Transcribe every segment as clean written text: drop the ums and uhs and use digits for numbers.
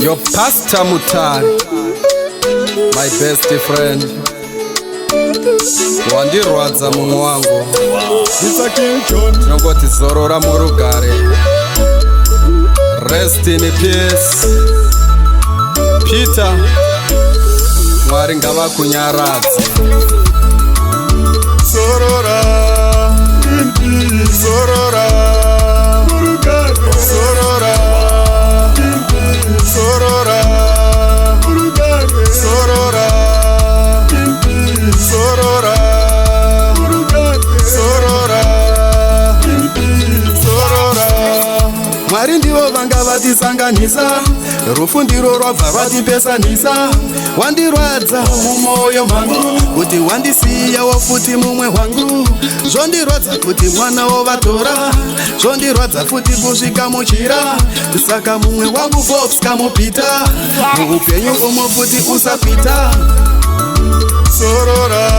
Your Pastor Mutari, my best friend. Wandirwadza mumwe wangu nongoti zorora murugare. Rest in peace Peter, Mwari ngavakunyaradze. Zorora, zorora, zorora, zorora, zorora, zorora, zorora, zorora. Mwari ndivo vanga vatisanganisa, rufu ndiro rwabva rwatipesanisa. Wandirwadza mumwoyo mangu kuti wandisiyawo futi mumwe wangu. Zvondirwadza kuti mwana wovatora, zvondirwadza futi kusvika muchira. Saka mumwe wangu Fox kamupita, muupenyu umo futi usapita. Zorora,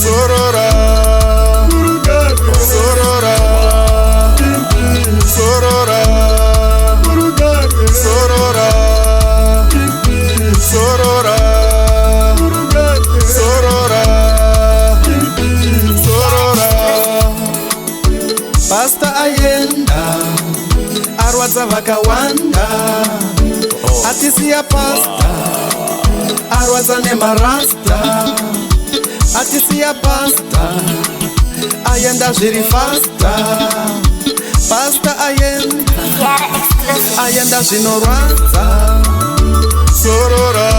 zorora, zorora, zorora, zorora, zorora, zorora, zorora. Pastor ayenda arwadza vakawanda, atisiya pastor arwadza nemarasta, atisiya pastor ayenda zviri fasta. Pastor ayenda zvinorwadza. Zorora,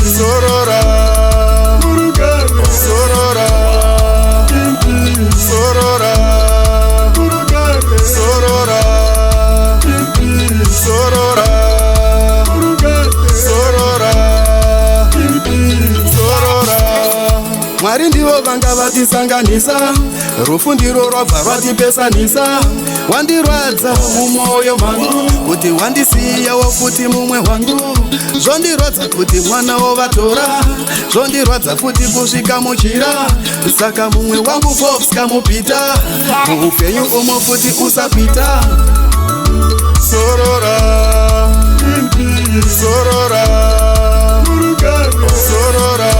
zorora, zorora, zorora, zorora, zorora, zorora, zorora. Mwari ndivo vanga vatisanganisa, rufu ndiro rwabva rwatipesanisa. Wandirwadza mumwoyo mangu kuti wandisiyawo futi mumwe wangu. Zvondirwadza kuti mwana wovatora, zvondirwadza futi kusvika muchira. Saka mumwe wangu Fox kamupita, muupenyu umo futi usapita. Zorora, zorora, zorora,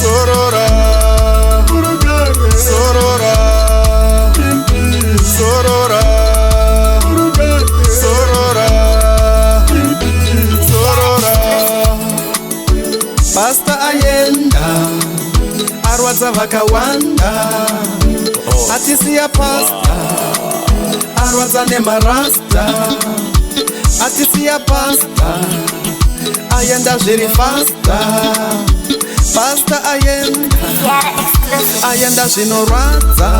zorora, zorora, zorora, zorora, zorora. Pastor ayenda arwadza vakawanda, atisiya pastor arwadza nemarasta, atisiya pastor ayenda zviri fasta. Pastor ayenda zvinorwadza.